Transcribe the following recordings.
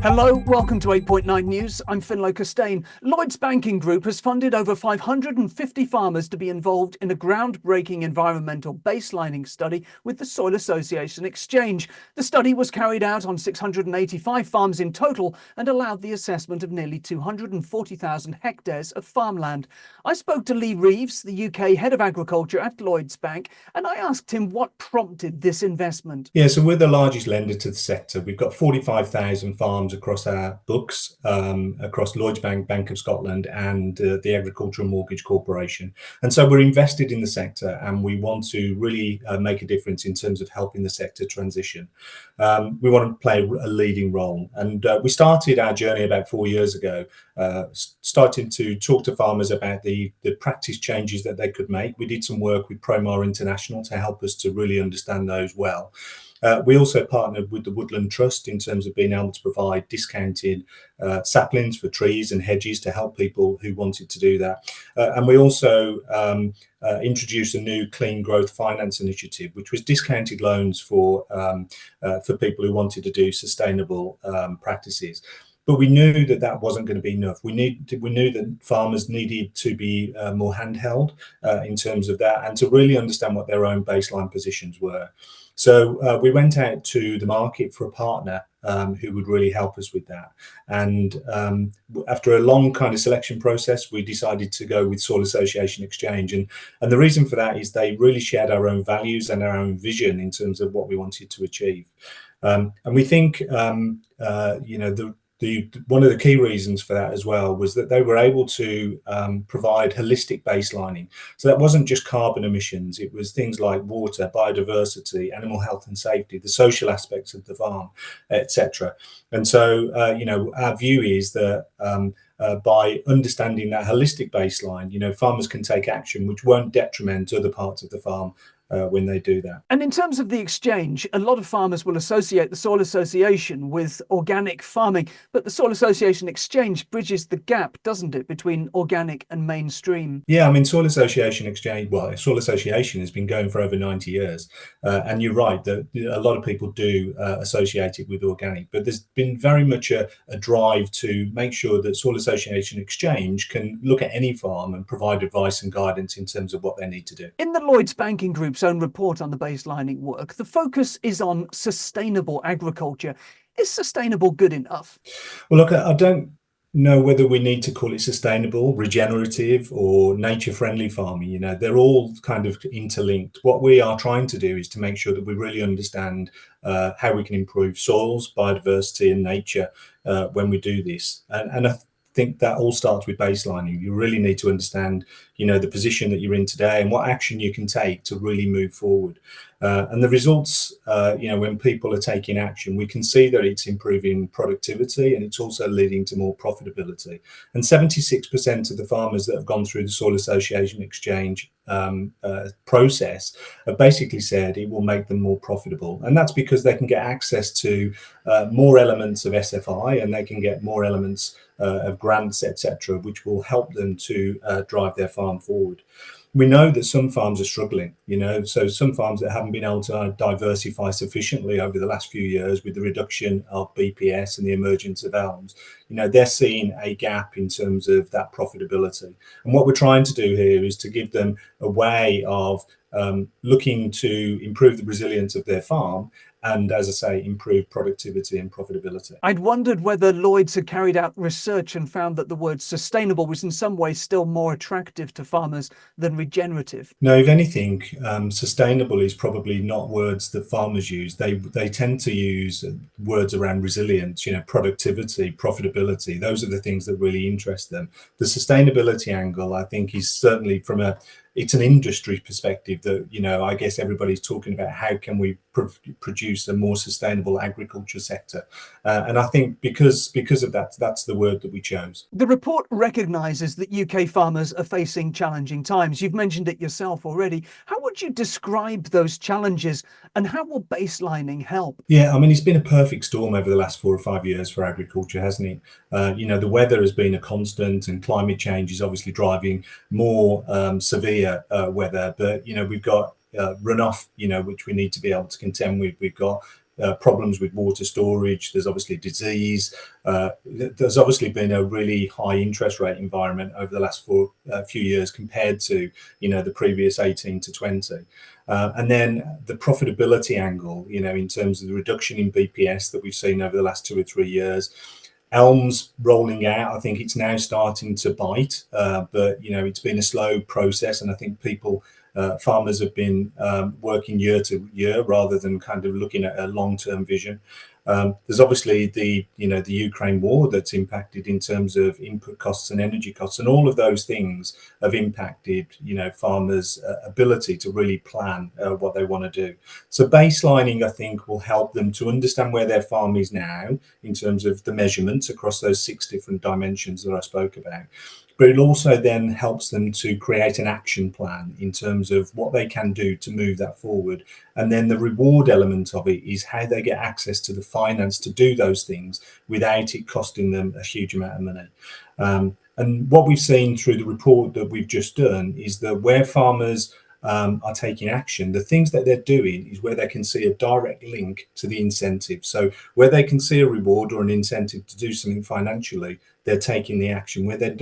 Hello, welcome to 8.9 News. I'm Costain. Lloyds Banking Group has funded over 550 farmers to be involved in a groundbreaking environmental baselining study with the Soil Association Exchange. The study was carried out on 685 farms in total and allowed the assessment of nearly 240,000 hectares of farmland. I spoke to Lee Reeves, the UK Head of Agriculture at Lloyds Bank, and I asked him what prompted this investment. Yeah, so we're the largest lender to the sector. We've got 45,000 farms across our books, across Lloyds Bank, Bank of Scotland, and the Agricultural Mortgage Corporation. And so we're invested in the sector, and we want to really make a difference in terms of helping the sector transition. We want to play a leading role. And we started our journey about 4 years ago, starting to talk to farmers about the practice changes that they could make. We did some work with Promar International to help us to really understand those well. We also partnered with the Woodland Trust in terms of being able to provide discounted saplings for trees and hedges to help people who wanted to do that. And we also introduced a new clean growth finance initiative, which was discounted loans for people who wanted to do sustainable practices. But we knew that that wasn't going to be enough. We knew that farmers needed to be more handheld in terms of that, and to really understand what their own baseline positions were. So we went out to the market for a partner who would really help us with that. And after a long kind of selection process, we decided to go with Soil Association Exchange. And the reason for that is they really shared our own values and our own vision in terms of what we wanted to achieve. And we think, one of the key reasons for that as well was that they were able to provide holistic baselining. So that wasn't just carbon emissions, it was things like water, biodiversity, animal health and safety, the social aspects of the farm, etc. And so, our view is that by understanding that holistic baseline, farmers can take action which won't detriment other parts of the farm when they do that. And in terms of the exchange, a lot of farmers will associate the Soil Association with organic farming, but the Soil Association Exchange bridges the gap, doesn't it, between organic and mainstream? Yeah, I mean, Soil Association Exchange, well, Soil Association has been going for over 90 years. And you're right that a lot of people do associate it with organic, but there's been very much a drive to make sure that Soil Association Exchange can look at any farm and provide advice and guidance in terms of what they need to do. In the Lloyds Banking Group's own report on the baselining work, the focus is on sustainable agriculture. Is sustainable good enough? Well, look, I don't know whether we need to call it sustainable, regenerative, or nature-friendly farming. They're all kind of interlinked. What we are trying to do is to make sure that we really understand how we can improve soils, biodiversity, and nature when we do this. And I think that all starts with baselining. You really need to understand, the position that you're in today and what action you can take to really move forward. And the results, when people are taking action, we can see that it's improving productivity and it's also leading to more profitability. And 76% of the farmers that have gone through the Soil Association Exchange process have basically said it will make them more profitable. And that's because they can get access to more elements of SFI, and they can get more elements of grants, etc., which will help them to drive their farm forward. We know that some farms are struggling, so some farms that haven't been able to diversify sufficiently over the last few years with the reduction of BPS and the emergence of elms, they're seeing a gap in terms of that profitability. And what we're trying to do here is to give them a way of looking to improve the resilience of their farm and, as I say, improve productivity and profitability. I'd wondered whether Lloyds had carried out research and found that the word sustainable was in some ways still more attractive to farmers than regenerative. No, if anything, sustainable is probably not words that farmers use. They tend to use words around resilience, productivity, profitability. Those are the things that really interest them. The sustainability angle, I think, is certainly it's an industry perspective that, I guess everybody's talking about how can we produce a more sustainable agriculture sector. And I think because of that, that's the word that we chose. The report recognises that UK farmers are facing challenging times. You've mentioned it yourself already. How would you describe those challenges and how will baselining help? Yeah, I mean, it's been a perfect storm over the last 4 or 5 years for agriculture, hasn't it? The weather has been a constant, and climate change is obviously driving more severe weather. But, we've got runoff, which we need to be able to contend with. We've got problems with water storage. There's obviously disease. There's obviously been a really high interest rate environment over the last few years compared to the previous 18 to 20. And then the profitability angle, in terms of the reduction in BPS that we've seen over the last 2 or 3 years. Elms rolling out, I think it's now starting to bite, but it's been a slow process, and I think farmers have been working year to year rather than kind of looking at a long-term vision. There's obviously the Ukraine war that's impacted in terms of input costs and energy costs, and all of those things have impacted farmers' ability to really plan what they want to do. So baselining, I think, will help them to understand where their farm is now in terms of the measurements across those 6 different dimensions that I spoke about. But it also then helps them to create an action plan in terms of what they can do to move that forward. And then the reward element of it is how they get access to the finance to do those things without it costing them a huge amount of money. And what we've seen through the report that we've just done is that where farmers are taking action, the things that they're doing is where they can see a direct link to the incentive. So where they can see a reward or an incentive to do something financially, they're taking the action. Where they're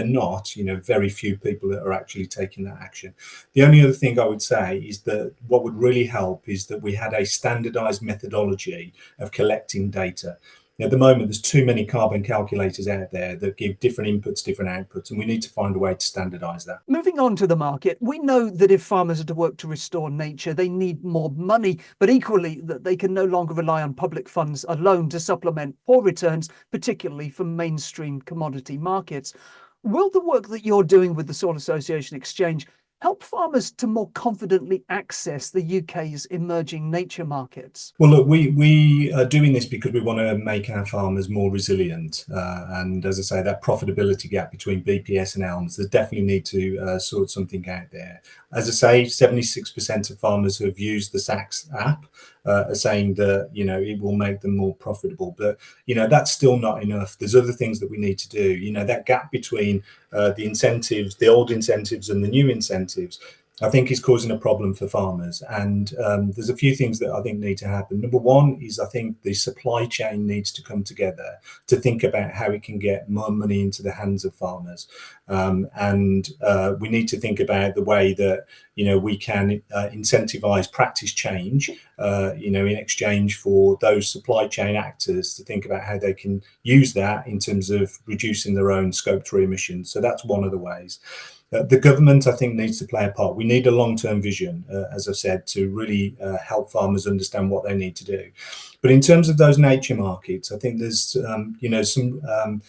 not, very few people are actually taking that action. The only other thing I would say is that what would really help is that we had a standardized methodology of collecting data. At the moment, there's too many carbon calculators out there that give different inputs, different outputs, and we need to find a way to standardize that. Moving on to the market, we know that if farmers are to work to restore nature, they need more money, but equally that they can no longer rely on public funds alone to supplement poor returns, particularly from mainstream commodity markets. Will the work that you're doing with the Soil Association Exchange help farmers to more confidently access the UK's emerging nature markets? Well, look, we are doing this because we want to make our farmers more resilient. And as I say, that profitability gap between BPS and ELMS, there's definitely need to sort something out there. As I say, 76% of farmers who have used the SACS app are saying that, it will make them more profitable. But, that's still not enough. There's other things that we need to do. That gap between the incentives, the old incentives and the new incentives, I think is causing a problem for farmers. And there's a few things that I think need to happen. Number one is I think the supply chain needs to come together to think about how it can get more money into the hands of farmers. And we need to think about the way that, we can incentivize practice change, in exchange for those supply chain actors to think about how they can use that in terms of reducing their own Scope 3 emissions. So that's one of the ways. The government, I think, needs to play a part. We need a long-term vision, as I've said, to really help farmers understand what they need to do. But in terms of those nature markets, I think there's, some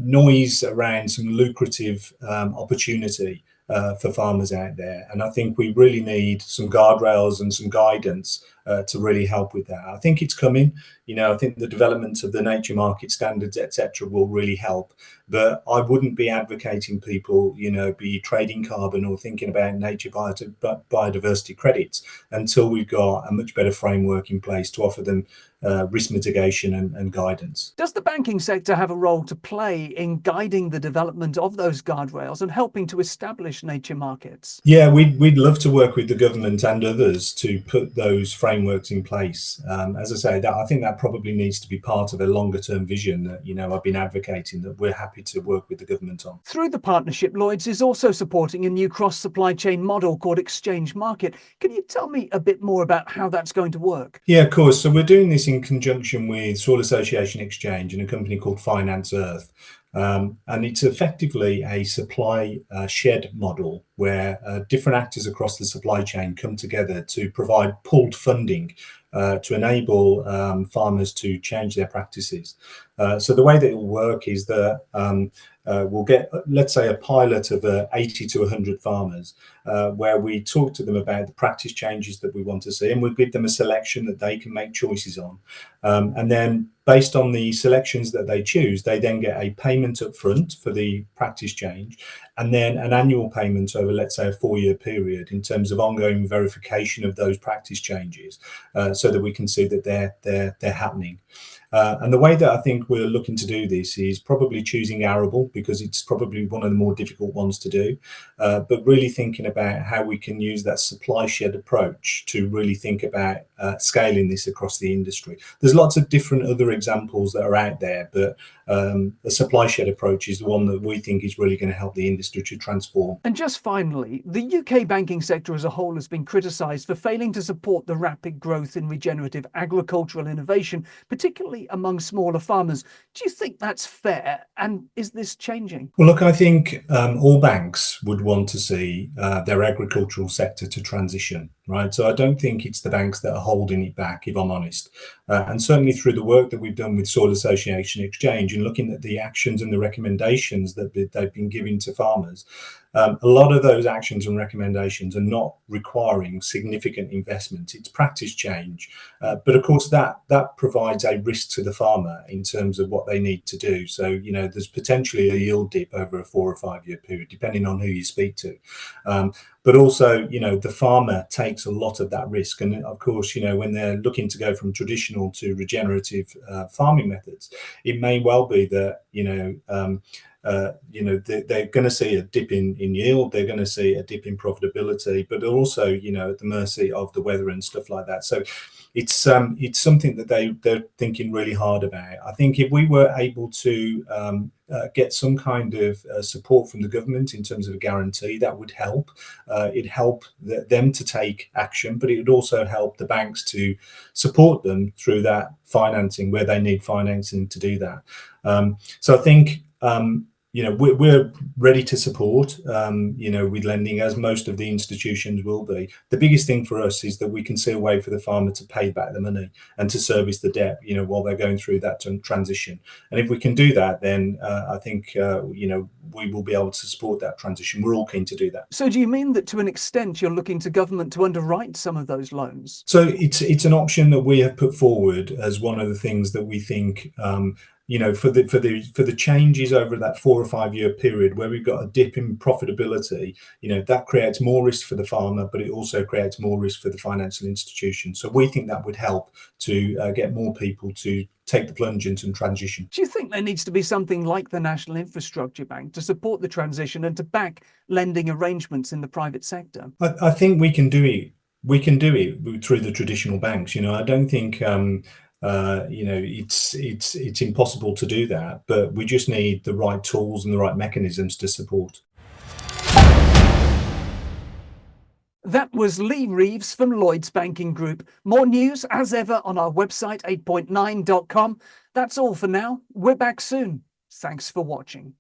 noise around some lucrative opportunity for farmers out there. And I think we really need some guardrails and some guidance to really help with that. I think it's coming. I think the development of the nature market standards, etc., will really help. But I wouldn't be advocating people, be trading carbon or thinking about nature biodiversity credits until we've got a much better framework in place to offer them risk mitigation and guidance. Does the banking sector have a role to play in guiding the development of those guardrails and helping to establish nature markets? Yeah, we'd love to work with the government and others to put those frameworks in place. As I say, I think that probably needs to be part of a longer term vision that, I've been advocating, that we're happy to work with the government on. Through the partnership, Lloyds is also supporting a new cross-supply chain model called Exchange Market. Can you tell me a bit more about how that's going to work? Yeah, of course. So we're doing this in conjunction with Soil Association Exchange and a company called Finance Earth. And it's effectively a supply shed model where different actors across the supply chain come together to provide pooled funding to enable farmers to change their practices. So the way that it will work is that we'll get, let's say, a pilot of 80 to 100 farmers where we talk to them about the practice changes that we want to see, and we'll give them a selection that they can make choices on. And then based on the selections that they choose, they then get a payment up front for the practice change, and then an annual payment over, let's say, a 4-year period in terms of ongoing verification of those practice changes, so that we can see that they're happening. And the way that I think we're looking to do this is probably choosing arable, because it's probably one of the more difficult ones to do, but really thinking about how we can use that supply shed approach to really think about scaling this across the industry. There's lots of different other examples that are out there, but the supply shed approach is the one that we think is really going to help the industry to transform. And just finally, the UK banking sector as a whole has been criticised for failing to support the rapid growth in regenerative agricultural innovation, particularly among smaller farmers. Do you think that's fair? And is this changing? Well, look, I think all banks would want to see their agricultural sector to transition, right? So I don't think it's the banks that are holding it back, if I'm honest. And certainly through the work that we've done with Soil Association Exchange and looking at the actions and the recommendations that they've been giving to farmers, a lot of those actions and recommendations are not requiring significant investment. It's practice change. But of course, that provides a risk to the farmer in terms of what they need to do. So, you know, there's potentially a yield dip over a 4 or 5 year period, depending on who you speak to. But also, you know, the farmer takes a lot of that risk. And of course, you know, when they're looking to go from traditional to regenerative farming methods, it may well be that, they're going to see a dip in yield, they're going to see a dip in profitability, but also, you know, at the mercy of the weather and stuff like that. So it's something that they're thinking really hard about. I think if we were able to get some kind of support from the government in terms of a guarantee, that would help. It'd help them to take action, but it would also help the banks to support them through that financing where they need financing to do that. So I think we're ready to support, with lending, as most of the institutions will be. The biggest thing for us is that we can see a way for the farmer to pay back the money and to service the debt, while they're going through that transition. And if we can do that, then I think, we will be able to support that transition. We're all keen to do that. So do you mean that to an extent you're looking to government to underwrite some of those loans? So it's an option that we have put forward as one of the things that we think, for the changes over that 4 or 5 year period where we've got a dip in profitability, that creates more risk for the farmer, but it also creates more risk for the financial institution. So we think that would help to get more people to take the plunge into transition. Do you think there needs to be something like the National Infrastructure Bank to support the transition and to back lending arrangements in the private sector? I think we can do it. We can do it through the traditional banks. I don't think it's impossible to do that, but we just need the right tools and the right mechanisms to support. That was Lee Reeves from Lloyds Banking Group. More news as ever on our website 8.9.com. That's all for now. We're back soon. Thanks for watching.